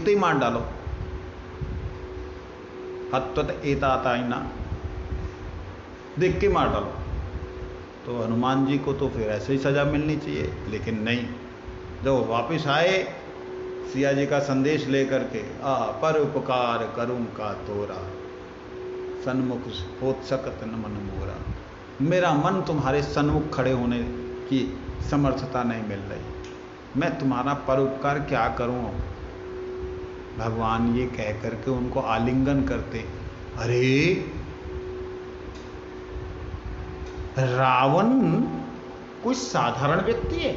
दिखते ही मार डालो। हत्वत एताताइना, देख के मार डालो। तो हनुमान जी को तो फिर ऐसे ही सजा मिलनी चाहिए, लेकिन नहीं। जब वापिस आए सिया जी का संदेश लेकर के, पर उपकार करूं का तोरा, सन्मुख होत सकत न मन मोरा। मेरा मन तुम्हारे सन्मुख खड़े होने की समर्थता नहीं मिल रही, मैं तुम्हारा परोपकार क्या करूं। भगवान ये कह करके उनको आलिंगन करते। अरे रावण कोई साधारण व्यक्ति है?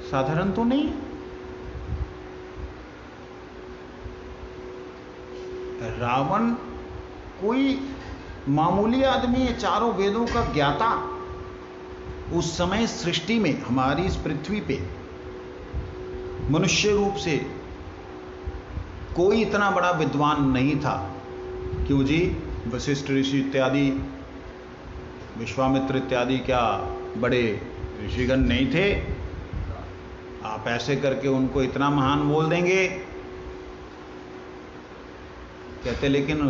साधारण तो नहीं है। रावण कोई मामूली आदमी है, चारों वेदों का ज्ञाता। उस समय सृष्टि में, हमारी इस पृथ्वी पे मनुष्य रूप से कोई इतना बड़ा विद्वान नहीं था। क्यों जी? वशिष्ठ ऋषि इत्यादि, विश्वामित्र इत्यादि क्या बड़े ऋषिगण नहीं थे? आप ऐसे करके उनको इतना महान बोल देंगे? कहते लेकिन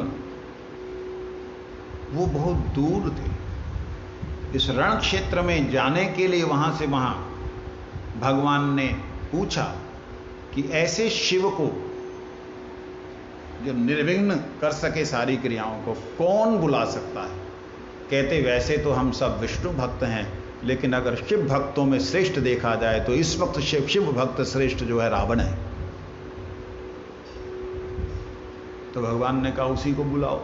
वो बहुत दूर थे। इस रण क्षेत्र में जाने के लिए वहां से वहां भगवान ने पूछा कि ऐसे शिव को जो निर्विघ्न कर सके सारी क्रियाओं को, कौन बुला सकता है? कहते वैसे तो हम सब विष्णु भक्त हैं, लेकिन अगर शिव भक्तों में श्रेष्ठ देखा जाए तो इस वक्त शिव भक्त श्रेष्ठ जो है रावण है। तो भगवान ने कहा उसी को बुलाओ।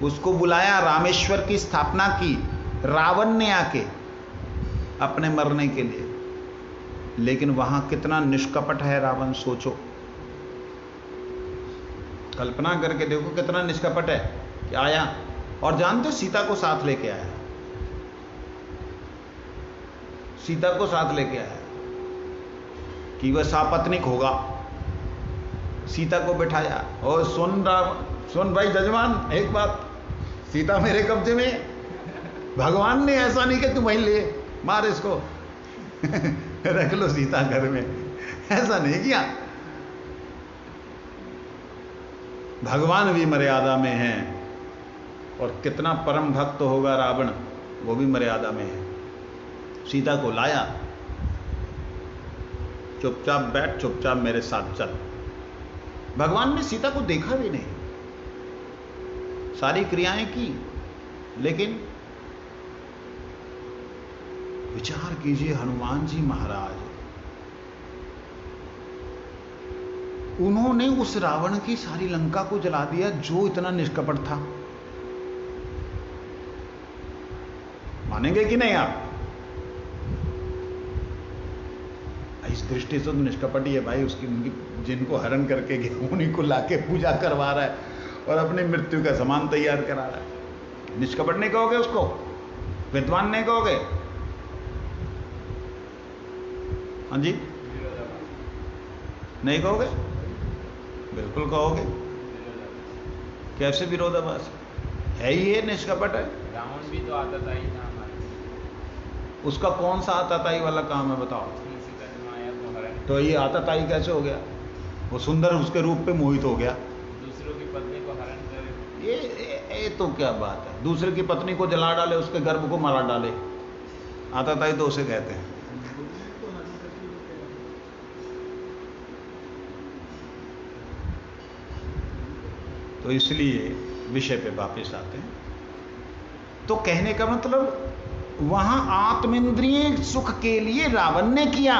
उसको बुलाया, रामेश्वर की स्थापना की रावण ने आके अपने मरने के लिए। लेकिन वहां कितना निष्कपट है रावण, सोचो, कल्पना करके देखो कितना निष्कपट है। कि आया और जानते हो सीता को साथ लेके आया, सीता को साथ लेके आया कि वह सापत्निक होगा। सीता को बिठाया और सुन भाई जजमान, एक बात, सीता मेरे कब्जे में। भगवान ने ऐसा नहीं कि तू वहीं ले मार इसको रख लो सीता घर में, ऐसा नहीं किया। भगवान भी मर्यादा में है, और कितना परम भक्त होगा रावण, वो भी मर्यादा में है। सीता को लाया, चुपचाप बैठ, चुपचाप मेरे साथ चल। भगवान ने सीता को देखा भी नहीं, सारी क्रियाएं की, लेकिन विचार कीजिए हनुमान जी महाराज, उन्होंने उस रावण की सारी लंका को जला दिया जो इतना निष्कपट था। मानेंगे कि नहीं आप? इस दृष्टि से तो निष्कपट ही है भाई। उसकी उनकी जिनको हरण करके गया उन्हीं को लाके पूजा करवा रहा है और अपनी मृत्यु का सामान तैयार करा रहा है। निष्कपट नहीं कहोगे उसको? विद्वान नहीं कहोगे? हाँ जी, नहीं कहोगे? बिल्कुल कहोगे। कैसे विरोधाभास है? ये निष्कपट है। रावण भी तो आतताई था हमारे। उसका कौन सा आतताई वाला काम है बताओ? तो ये आतताई कैसे हो गया? वो सुंदर उसके रूप पे मोहित हो गया, दूसरों की पत्नी को हरण करे। ये तो क्या बात है? दूसरे की पत्नी को जला डाले, उसके गर्भ को मारा डाले, आतताई तो उसे कहते हैं। तो इसलिए विषय पे वापस आते हैं। तो कहने का मतलब वहां आत्मेंद्रिय सुख के लिए रावण ने किया,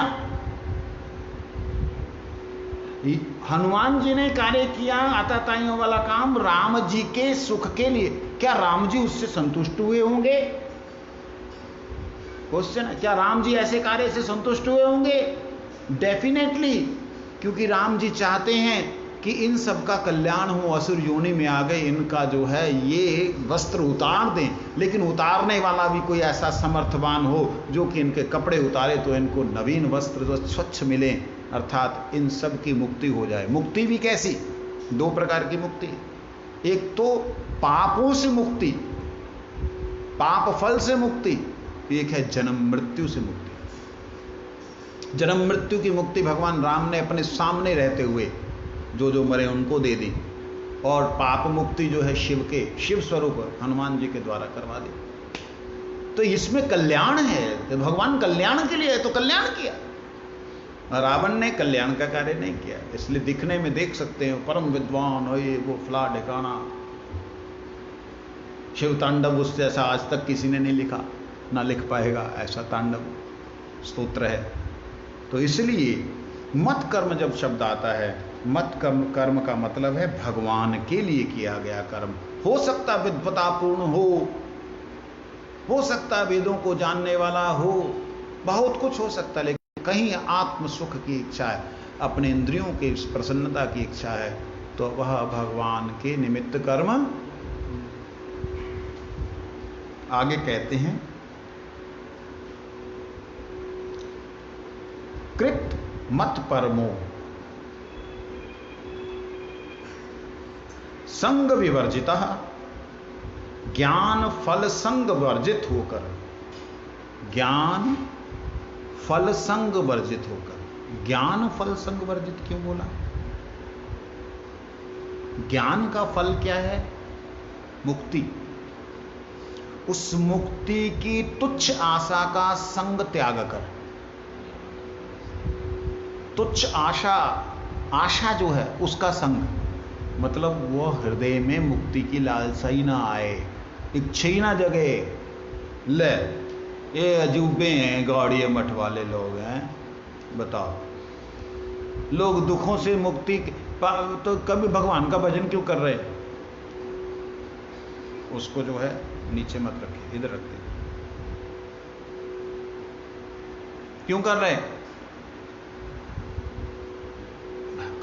हनुमान जी ने कार्य किया आताताइयों वाला काम राम जी के सुख के लिए। क्या राम जी उससे संतुष्ट हुए होंगे? क्वेश्चन है, क्या राम जी ऐसे कार्य से संतुष्ट हुए होंगे? डेफिनेटली, क्योंकि राम जी चाहते हैं कि इन सब का कल्याण हो। असुर योनि में आ गए, इनका जो है ये वस्त्र उतार दें, लेकिन उतारने वाला भी कोई ऐसा समर्थवान हो जो कि इनके कपड़े उतारे तो इनको नवीन वस्त्र जो स्वच्छ मिले, अर्थात इन सब की मुक्ति हो जाए। मुक्ति भी कैसी? दो प्रकार की मुक्ति। एक तो पापों से मुक्ति, पाप फल से मुक्ति, एक है जन्म मृत्यु से मुक्ति। जन्म मृत्यु की मुक्ति भगवान राम ने अपने सामने रहते हुए जो जो मरे उनको दे दी, और पाप मुक्ति जो है शिव स्वरूप हनुमान जी के द्वारा करवा दी। तो इसमें कल्याण है, तो भगवान कल्याण के लिए है तो कल्याण किया। रावण ने कल्याण का कार्य नहीं किया, इसलिए दिखने में देख सकते हैं परम विद्वान हो, ये वो फला ढिकाना, शिव तांडव उससे ऐसा आज तक किसी ने नहीं लिखा, ना लिख पाएगा, ऐसा तांडव स्तोत्र है। तो इसलिए मत कर्म जब शब्द आता है, मत कर्म का मतलब है भगवान के लिए किया गया कर्म। हो सकता विद्वतापूर्ण हो सकता वेदों को जानने वाला हो, बहुत कुछ हो सकता, लेकिन कहीं आत्म सुख की इच्छा है, अपने इंद्रियों के प्रसन्नता की इच्छा है, तो वह भगवान के निमित्त कर्म। आगे कहते हैं कृत मत परमो संग विवर्जिता, ज्ञान फल संग वर्जित होकर, ज्ञान फल संग वर्जित होकर। ज्ञान फल संग वर्जित क्यों बोला? ज्ञान का फल क्या है? मुक्ति। उस मुक्ति की तुच्छ आशा का संग त्याग कर। तुच्छ आशा जो है उसका संग, मतलब वो हृदय में मुक्ति की लालसा ही ना आए, इच्छा ही ना जगे। ले ये अजूबे हैं, गौड़िए मठ वाले लोग हैं, बताओ। लोग दुखों से मुक्ति तो कभी भगवान का भजन क्यों कर रहे? उसको जो है नीचे मत रखिए, इधर रखते। क्यों कर रहे?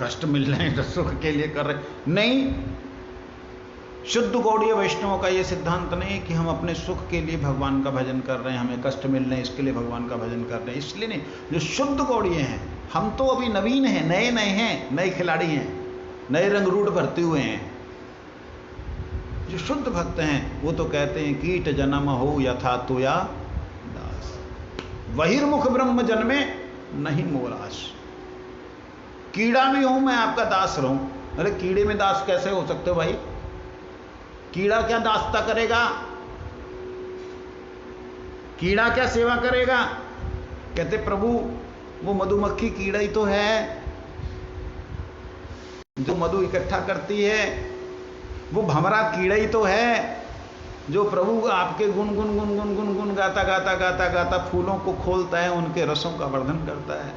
कष्ट मिल रहे हैं तो सुख के लिए कर रहे नहीं। शुद्ध गौड़ीय वैष्णवों का यह सिद्धांत नहीं कि हम अपने सुख के लिए भगवान का भजन कर रहे हैं, हमें कष्ट मिल रहे हैं इसके लिए भगवान का भजन कर रहे हैं, इसलिए नहीं। जो शुद्ध गौड़ीय हैं, हम तो अभी नवीन हैं, नए हैं, नए खिलाड़ी हैं, नए रंग रूट भरते हुए हैं। जो शुद्ध भक्त हैं वो तो कहते हैं कीट जन्म हो यथा तुया दास, बहिर्मुख ब्रह्म जन्मे नहीं मोराश। कीड़ा भी हूं मैं, आपका दास रहूं। अरे कीड़े में दास कैसे हो सकते हो भाई? कीड़ा क्या दासता करेगा? कीड़ा क्या सेवा करेगा? कहते प्रभु वो मधुमक्खी कीड़ा ही तो है जो मधु इकट्ठा करती है, वो भंवरा कीड़ा ही तो है जो प्रभु आपके गुन गुन गुन गुन गुन गुन गाता गाता गाता गाता फूलों को खोलता है, उनके रसों का वर्धन करता है।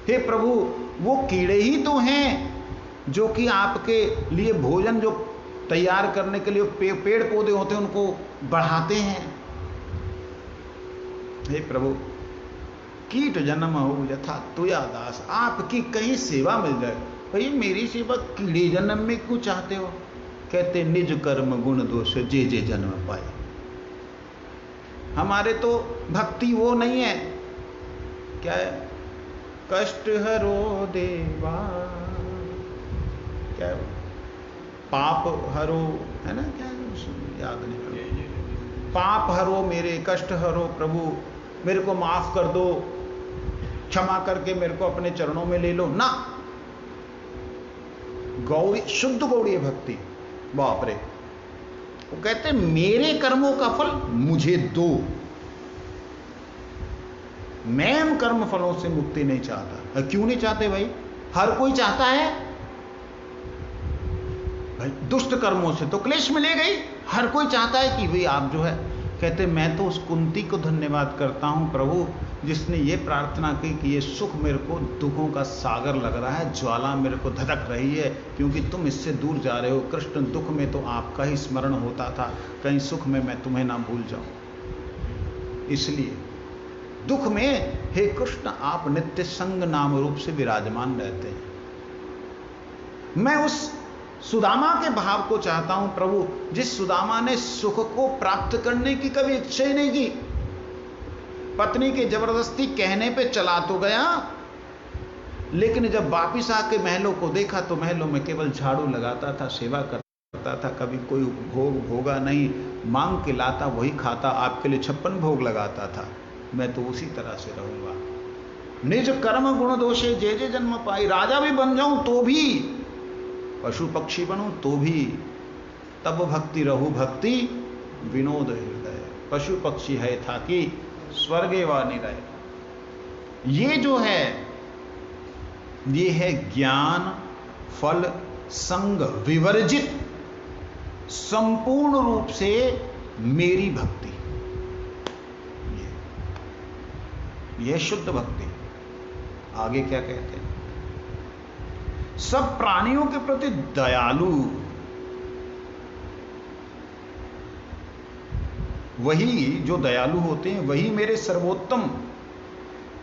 हे प्रभु वो कीड़े ही तो हैं जो कि आपके लिए भोजन जो तैयार करने के लिए पेड़ पौधे होते हैं उनको बढ़ाते हैं। हे प्रभु कीट जन्म हो यथा तुया दास, आपकी कहीं सेवा मिल जाए। भाई मेरी सेवा कीड़े जन्म में क्यों चाहते हो? कहते निज कर्म गुण दोष जे जे जन्म पाए। हमारे तो भक्ति वो नहीं है, क्या है? कष्ट हरो देवा, क्या है? पाप हरो, है ना? क्या याद नहीं, पाप हरो मेरे, कष्ट हरो प्रभु, मेरे को माफ कर दो, क्षमा करके मेरे को अपने चरणों में ले लो ना। गौड़ी शुद्ध गौड़ी भक्ति, बाप रे। वो कहते मेरे कर्मों का फल मुझे दो, मैं कर्म फलों से मुक्ति नहीं चाहता। क्यों नहीं चाहते भाई? हर कोई चाहता है भाई, दुष्ट कर्मों से तो क्लेश मिलेगा ही। हर कोई चाहता है कि भाई आप जो है, कहते मैं तो उस कुंती को धन्यवाद करता हूं प्रभु जिसने ये प्रार्थना की कि ये सुख मेरे को दुखों का सागर लग रहा है, ज्वाला मेरे को धधक रही है, क्योंकि तुम इससे दूर जा रहे हो। कृष्ण दुख में तो आपका ही स्मरण होता था, कहीं सुख में मैं तुम्हें ना भूल जाऊं। इसलिए दुख में हे कृष्ण आप नित्य संग नाम रूप से विराजमान रहते हैं। मैं उस सुदामा के भाव को चाहता हूं प्रभु, जिस सुदामा ने सुख को प्राप्त करने की कभी इच्छा ही नहीं की। पत्नी के जबरदस्ती कहने पे चला तो गया, लेकिन जब वापिस आके महलों को देखा तो महलों में केवल झाड़ू लगाता था, सेवा करता था, कभी कोई भोग भोगा नहीं, मांग के लाता वही खाता, आपके लिए 56 भोग लगाता था। मैं तो उसी तरह से रहूंगा। निज कर्म गुण दोषे जे जे जन्म पाई। राजा भी बन जाऊं तो भी, पशु पक्षी बनूं तो भी, तब भक्ति रहु भक्ति विनोद हृदय। पशु पक्षी है था कि स्वर्गे वानी रहे। ये जो है, ये है ज्ञान फल संग विवर्जित संपूर्ण रूप से मेरी भक्ति। ये शुद्ध भक्ति। आगे क्या कहते हैं? सब प्राणियों के प्रति दयालु, वही जो दयालु होते हैं वही मेरे सर्वोत्तम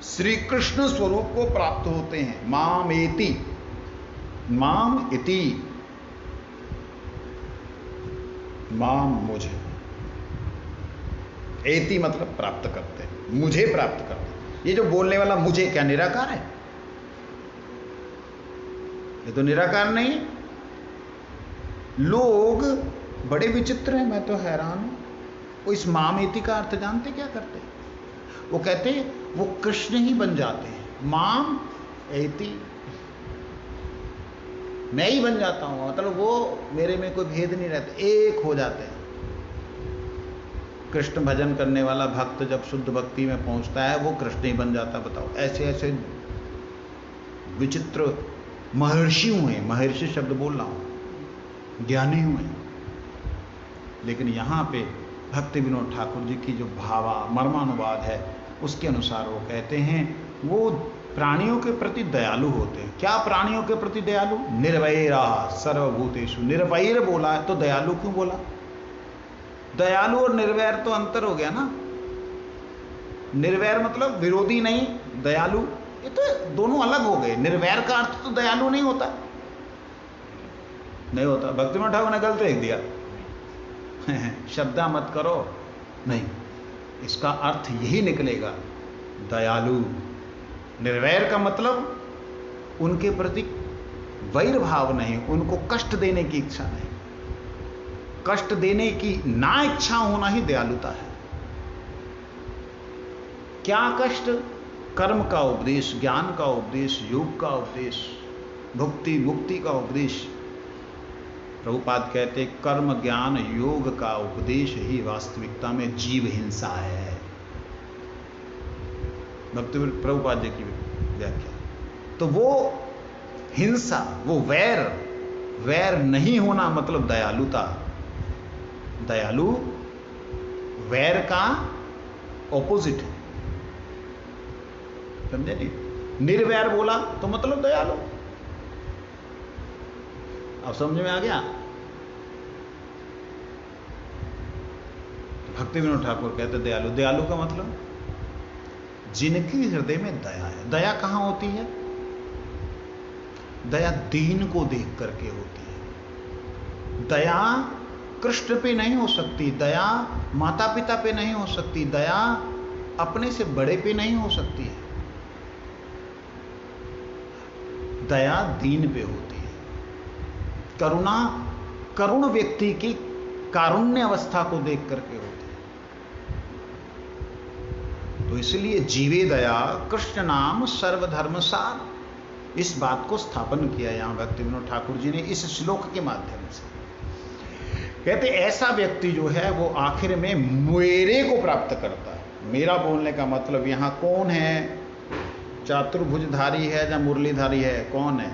श्री कृष्ण स्वरूप को प्राप्त होते हैं। माम एति, माम इति, माम मुझे, एति मतलब प्राप्त करते हैं, मुझे प्राप्त करते हैं। ये जो बोलने वाला मुझे, क्या निराकार है? ये तो निराकार नहीं है। लोग बड़े विचित्र हैं, मैं तो हैरान हूं। वो इस मामेति का अर्थ जानते क्या करते हैं? वो कहते हैं वो कृष्ण ही बन जाते हैं। माम एति, मैं ही बन जाता हूं, मतलब वो मेरे में कोई भेद नहीं रहता, एक हो जाते हैं। कृष्ण भजन करने वाला भक्त जब शुद्ध भक्ति में पहुंचता है वो कृष्ण ही बन जाता। बताओ, ऐसे ऐसे विचित्र महर्षि हुए, महर्षि शब्द बोल रहा हूं, ज्ञानी हुए। लेकिन यहां पे भक्ति विनोद ठाकुर जी की जो भावा मर्मानुवाद है उसके अनुसार वो कहते हैं वो प्राणियों के प्रति दयालु होते हैं। क्या प्राणियों के प्रति दयालु? निर्वैरा सर्वभूतेषु। निर्वैर बोला है तो दयालु क्यों बोला? दयालु और निर्वैर तो अंतर हो गया ना। निर्वैर मतलब विरोधी नहीं, दयालु ये तो दोनों अलग हो गए। निर्वैर का अर्थ तो दयालु नहीं होता, नहीं होता। भक्ति विनोद ठाकुर ने गलत लिख दिया शब्दा मत करो, नहीं, इसका अर्थ यही निकलेगा, दयालु। निर्वैर का मतलब उनके प्रति वैर भाव नहीं, उनको कष्ट देने की इच्छा नहीं। कष्ट देने की ना इच्छा होना ही दयालुता है। क्या कष्ट? कर्म का उपदेश, ज्ञान का उपदेश, योग का उपदेश, भुक्ति मुक्ति का उपदेश। प्रभुपाद कहते कर्म ज्ञान योग का उपदेश ही वास्तविकता में जीव हिंसा है। भक्ति प्रभुपाद जी की व्याख्या। तो वो हिंसा, वो वैर, वैर नहीं होना मतलब दयालुता। दयालु वैर का ऑपोजिट है, समझे नहीं? निर्वैर बोला तो मतलब दयालु। अब समझ में आ गया? भक्ति विनोद ठाकुर कहते दयालु। दयालु का मतलब जिनके हृदय में दया है। दया कहां होती है? दया दीन को देख करके होती है। दया कृष्ण पे नहीं हो सकती, दया माता पिता पे नहीं हो सकती, दया अपने से बड़े पे नहीं हो सकती है। दया दीन पे होती है। करुणा करुण व्यक्ति की कारुण्य अवस्था को देख करके होती है। तो इसलिए जीवे दया कृष्ण नाम सर्वधर्म सार, इस बात को स्थापन किया यहां भक्ति विनोद ठाकुर जी ने इस श्लोक के माध्यम से। कहते ऐसा व्यक्ति जो है वो आखिर में मेरे को प्राप्त करता है। मेरा बोलने का मतलब यहां कौन है? चतुर्भुजधारी है या मुरलीधारी है? कौन है?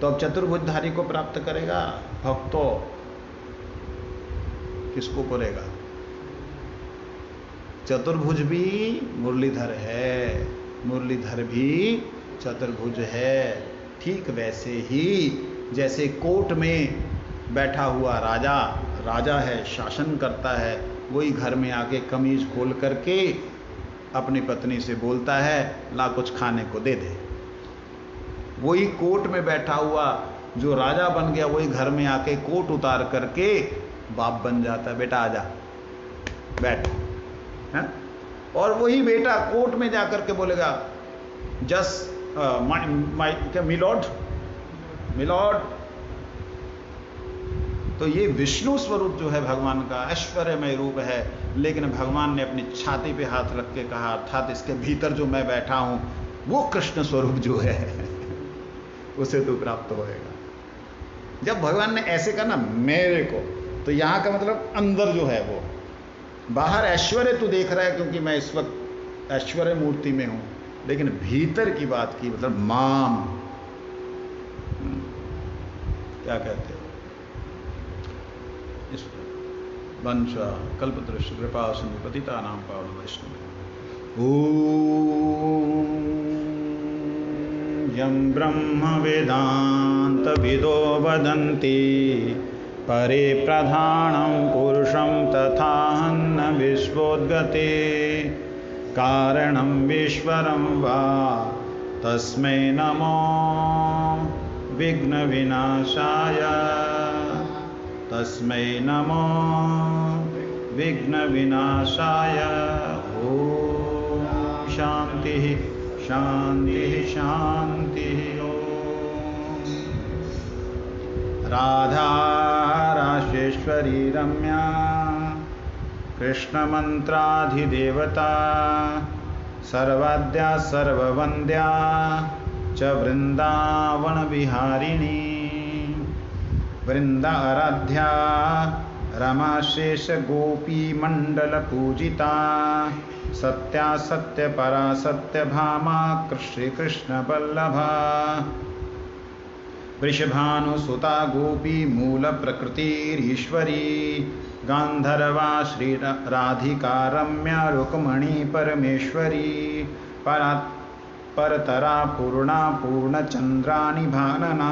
तो अब चतुर्भुजधारी को प्राप्त करेगा भक्तों, किसको करेगा? चतुर्भुज भी मुरलीधर है, मुरलीधर भी चतुर्भुज है। ठीक वैसे ही जैसे कोर्ट में बैठा हुआ राजा, राजा है, शासन करता है, वही घर में आके कमीज खोल करके अपनी पत्नी से बोलता है ला कुछ खाने को दे दे। वही कोर्ट में बैठा हुआ जो राजा बन गया वही घर में आके कोट उतार करके बाप बन जाता है, बेटा आजा बैठ है? और वही बेटा कोर्ट में जाकर के बोलेगा जस्ट मिलॉर्ड, मिलॉर्ड तो ये विष्णु स्वरूप जो है भगवान का ऐश्वर्यमय रूप है, लेकिन भगवान ने अपनी छाती पे हाथ रख के कहा, अर्थात इसके भीतर जो मैं बैठा हूं वो कृष्ण स्वरूप जो है उसे तू प्राप्त होएगा। जब भगवान ने ऐसे कहा ना मेरे को, तो यहां का मतलब अंदर जो है वो, बाहर ऐश्वर्य तू देख रहा है क्योंकि मैं इस वक्त ऐश्वर्य मूर्ति में हूं, लेकिन भीतर की बात की मतलब माम, क्या कहते हैं इस वंश कल्पतरुष कृपा सिंधु पतितानां पावनं वैष्णवेभ्यो यं ब्रह्म वेदांत विदो वदन्ति परे प्रधानं पुरुषं तथाहन्न विश्वोद्गते कारणं विश्वरं वा तस्मै नमो विघ्न विनाशाय तस्मै नमो विघ्न विनाशाय। ओम शांति शांति शांति। ओम राधा राशेश्वरी रम्या कृष्ण मंत्राधिदेवता सर्वाद्या सर्ववन्द्या च वृंदावन विहारिणी वृंदाराध्या रमा शेष गोपी मंडल पूजिता सत्या सत्य परा सत्य भामा श्री कृष्ण वल्लभा वृषभानुसुता गोपी मूल प्रकृतिरीश्वरी गांधर्वा श्री राधिका रम्या रुक्मणी परमेश्वरी परतरा पूर्णा पूर्णचंद्राणि भानना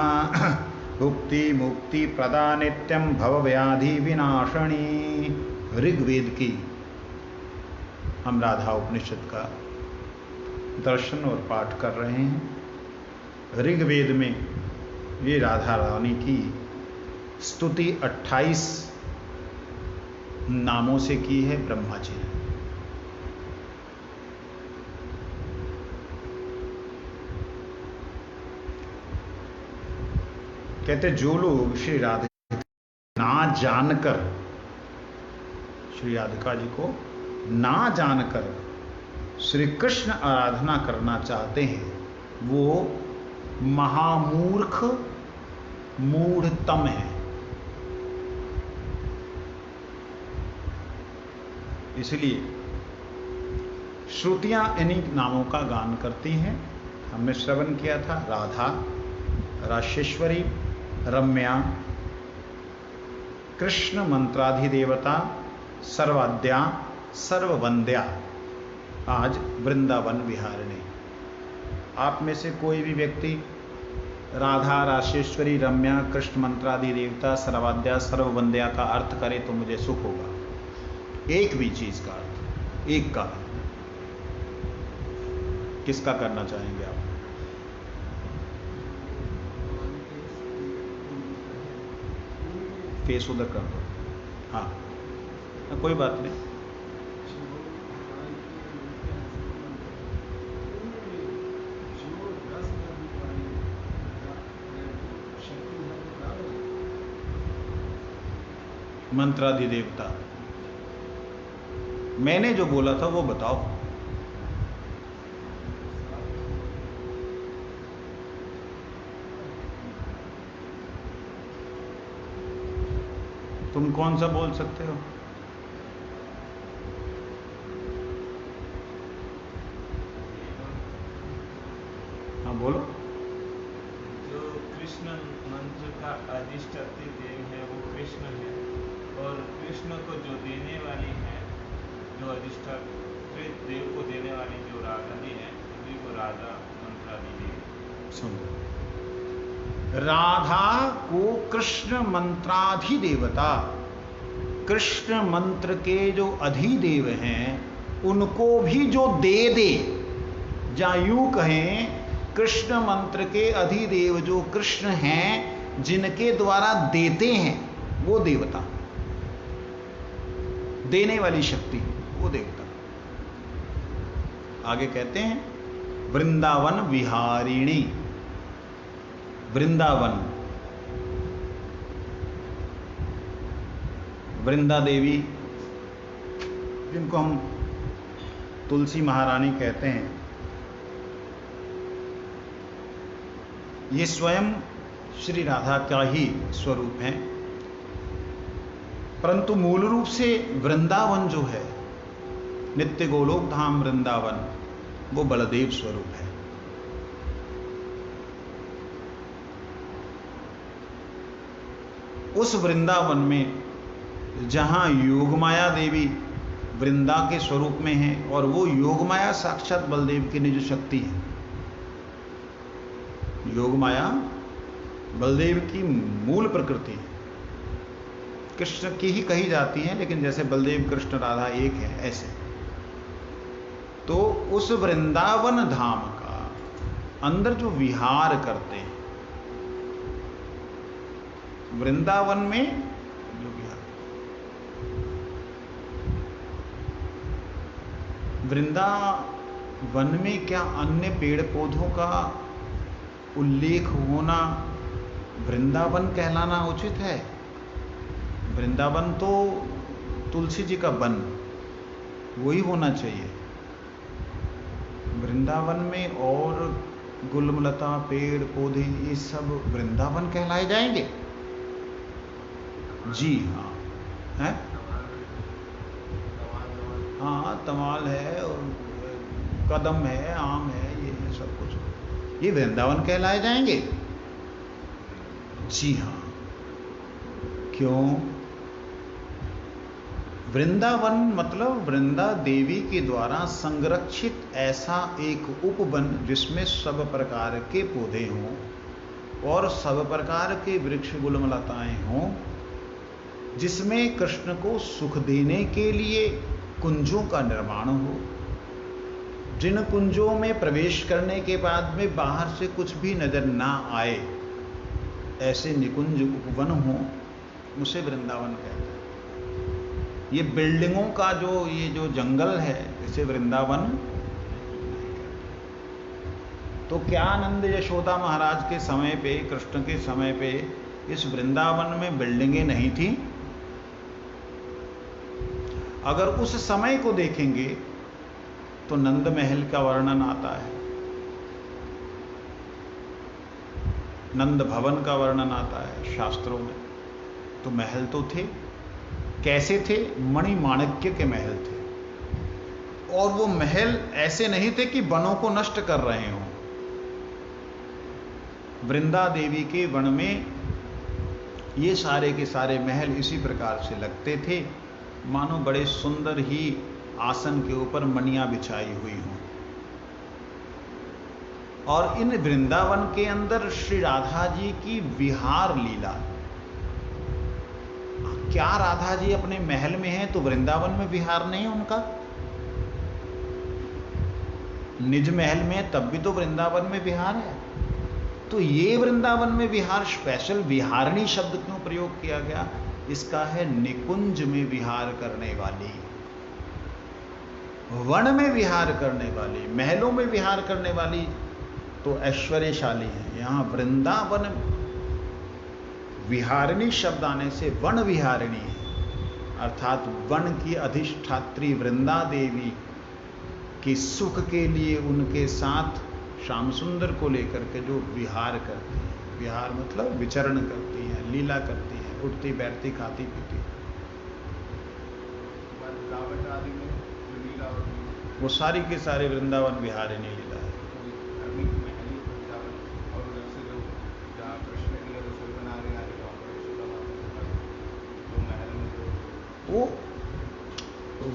भुक्ति मुक्ति प्रदा नित्यं भवव्याधि विनाशनी। ऋग्वेद की हम राधा उपनिषद का दर्शन और पाठ कर रहे हैं। ऋग्वेद में ये राधा रानी की स्तुति 28 नामों से की है ब्रह्मा जी ने। कहते जो लोग श्री राधिका ना जानकर, श्री राधिका जी को ना जानकर श्री कृष्ण आराधना करना चाहते हैं, वो महामूर्ख मूढ़तम है। इसलिए श्रुतियां इन्हीं नामों का गान करती हैं। हमने श्रवण किया था राधा, राशेश्वरी, रम्या, कृष्ण मंत्राधिदेवता, सर्वाद्या, सर्ववंद्या, आज वृंदावन विहारिणी। आप में से कोई भी व्यक्ति राधा, राशेश्वरी, रम्या, कृष्ण मंत्राधिदेवता, सर्वाद्या, सर्ववंद्या का अर्थ करे तो मुझे सुख होगा। एक भी चीज का अर्थ, एक का, किसका करना चाहेंगे आप? फेस उधर कर दो। हाँ, कोई बात नहीं। मंत्राधिदेवता, मैंने जो बोला था वो बताओ। तुम कौन सा बोल सकते हो? हाँ बोलो। जो कृष्ण मंत्र का अधिष्ठात्री देव है वो कृष्ण है, और कृष्ण को जो देने वाली है, जो अधिष्ठात्री देव को देने वाली जो राधा जी है, उसी को राधा मंत्रादि देव। सुनो, राधा को कृष्ण मंत्राधिदेवता, कृष्ण मंत्र के जो अधिदेव हैं उनको भी जो दे, या यूं कहें कृष्ण मंत्र के अधिदेव जो कृष्ण हैं, जिनके द्वारा देते हैं वो देवता, देने वाली शक्ति वो देवता। आगे कहते हैं वृंदावन विहारिणी। वृंदावन वृंदा देवी, जिनको हम तुलसी महारानी कहते हैं, ये स्वयं श्री राधा का ही स्वरूप है। परंतु मूल रूप से वृंदावन जो है, नित्य गोलोक धाम वृंदावन, वो बलदेव स्वरूप है। उस वृंदावन में जहां योगमाया देवी वृंदा के स्वरूप में है, और वो योगमाया साक्षात बलदेव की निज शक्ति है। योगमाया बलदेव की मूल प्रकृति है, कृष्ण की ही कही जाती है, लेकिन जैसे बलदेव कृष्ण राधा एक है ऐसे। तो उस वृंदावन धाम का अंदर जो विहार करते हैं, वृंदावन में जो विहार, वृंदावन में क्या अन्य पेड़ पौधों का उल्लेख होना वृंदावन कहलाना उचित है? वृंदावन तो तुलसी जी का वन, वही होना चाहिए। वृंदावन में और गुलमलता, पेड़ पौधे, ये सब वृंदावन कहलाए जाएंगे? जी हाँ, है हाँ, तमाल है और कदम है, आम है, ये सब कुछ, ये वृंदावन कहलाए जाएंगे? जी हाँ। क्यों? वृंदावन मतलब वृंदा देवी के द्वारा संरक्षित ऐसा एक उपवन जिसमें सब प्रकार के पौधे हों और सब प्रकार के वृक्ष गुलमलताएं हों, जिसमें कृष्ण को सुख देने के लिए कुंजों का निर्माण हो, जिन कुंजों में प्रवेश करने के बाद में बाहर से कुछ भी नजर ना आए, ऐसे निकुंज उपवन हो, उसे वृंदावन कहते हैं। ये बिल्डिंगों का ये जो जंगल है, इसे वृंदावन। तो क्या नंद यशोदा महाराज के समय पे, कृष्ण के समय पे, इस वृंदावन में बिल्डिंगें नहीं थी? अगर उस समय को देखेंगे तो नंद महल का वर्णन आता है, नंद भवन का वर्णन आता है शास्त्रों में। तो महल तो थे, कैसे थे? मणिमाणिक्य के महल थे, और वो महल ऐसे नहीं थे कि वनों को नष्ट कर रहे हों। वृंदा देवी के वन में ये सारे के सारे महल इसी प्रकार से लगते थे, मानो बड़े सुंदर ही आसन के ऊपर मणियां बिछाई हुई हों। और इन वृंदावन के अंदर श्री राधा जी की विहार लीला, क्या राधा जी अपने महल में हैं तो वृंदावन में विहार नहीं उनका? निज महल में तब भी तो वृंदावन में विहार है। तो ये वृंदावन में विहार, स्पेशल विहारणी शब्द क्यों प्रयोग किया गया? इसका है निकुंज में विहार करने वाली, वन में विहार करने वाली, महलों में विहार करने वाली तो ऐश्वर्यशाली है। यहां वृंदावन विहारिणी शब्द आने से वन विहारिणी है, अर्थात वन की अधिष्ठात्री वृंदा देवी की सुख के लिए उनके साथ श्याम सुंदर को लेकर के जो विहार करती हैं, विहार मतलब विचरण करती हैं, लीला करती हैं, उठती बैठती खाती पीती, वो सारी के सारे वृंदावन विहारिणी लीला है।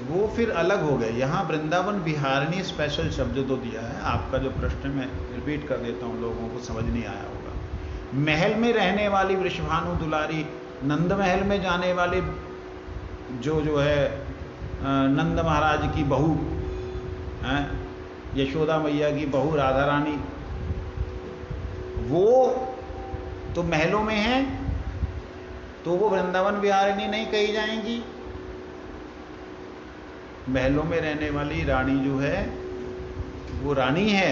वो फिर अलग हो गए। यहाँ वृंदावन विहारिणी स्पेशल शब्द तो दिया है। आपका जो प्रश्न मैं रिपीट कर देता हूँ, लोगों को समझ नहीं आया होगा। महल में रहने वाली वृषभानु दुलारी, नंद महल में जाने वाले जो है नंद महाराज की बहू, यशोदा मैया की बहू राधा रानी, वो तो महलों में हैं, तो वो वृंदावन विहारिणी नहीं कही जाएंगी। महलों में रहने वाली रानी जो है वो रानी है,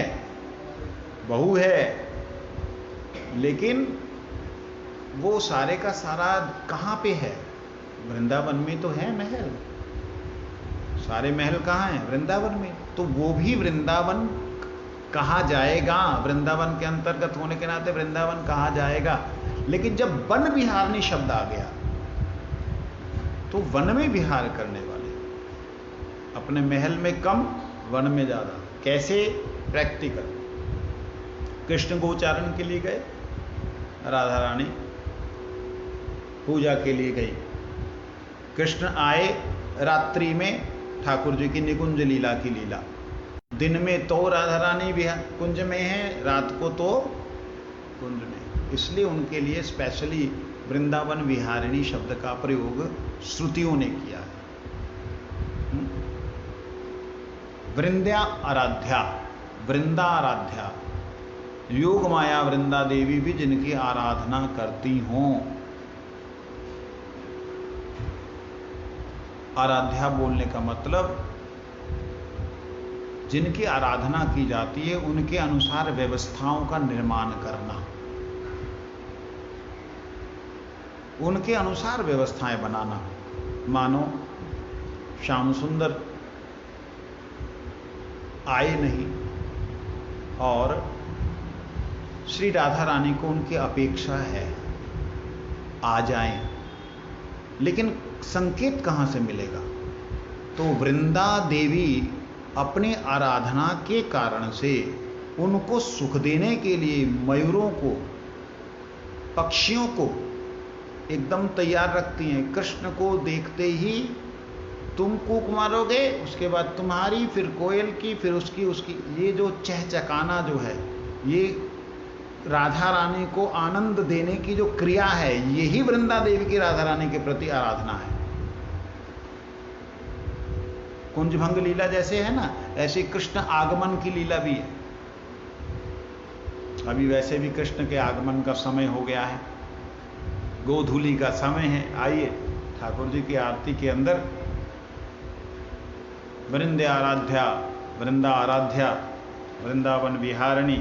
बहू है, लेकिन वो सारे का सारा कहाँ पे है? वृंदावन में तो है महल, सारे महल कहाँ हैं? वृंदावन में। तो वो भी वृंदावन कहा जाएगा, वृंदावन के अंतर्गत होने के नाते वृंदावन कहा जाएगा। लेकिन जब वन विहारणी शब्द आ गया तो वन में विहार करने वाले, अपने महल में कम वन में ज्यादा। कैसे? प्रैक्टिकल। कृष्ण गोचारण के लिए गए, राधा रानी पूजा के लिए गई। कृष्ण आए रात्रि में, ठाकुर जी की निकुंज लीला की लीला। दिन में तो राधा रानी भी कुंज में है, रात को तो कुंज में। इसलिए उनके लिए स्पेशली वृंदावन विहारिणी शब्द का प्रयोग श्रुतियों ने किया है। वृंद्या आराध्या, वृंदा आराध्या, योग माया वृंदा देवी भी जिनकी आराधना करती हों। आराध्या बोलने का मतलब जिनकी आराधना की जाती है उनके अनुसार व्यवस्थाओं का निर्माण करना, उनके अनुसार व्यवस्थाएं बनाना। मानो श्याम सुंदर आए नहीं और श्री राधा रानी को उनकी अपेक्षा है आ जाएं, लेकिन संकेत कहां से मिलेगा? तो वृंदा देवी अपने आराधना के कारण से उनको सुख देने के लिए मयूरों को, पक्षियों को एकदम तैयार रखती हैं। कृष्ण को देखते ही तुम कूक मारोगे, उसके बाद तुम्हारी, फिर कोयल की, फिर उसकी। ये जो चहचकाना जो है, ये राधा रानी को आनंद देने की जो क्रिया है, यही वृंदा देवी की राधा रानी के प्रति आराधना है। कुंजभंग लीला जैसे है ना, ऐसे कृष्ण आगमन की लीला भी है। अभी वैसे भी कृष्ण के आगमन का समय हो गया है, गोधूली का समय है। आइए ठाकुर जी की आरती के अंदर वृंदे आराध्या, वृंदा आराध्या, वृंदावन विहारिणी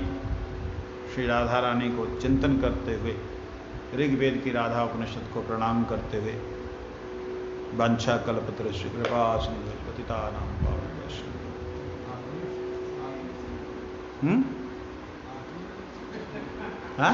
श्री राधा रानी को चिंतन करते हुए, ऋग्वेद की राधा उपनिषद को प्रणाम करते हुए, वांछा कल्पतरुश्च कृपा सिंधु पतितानां पावनेभ्यो। हाँ?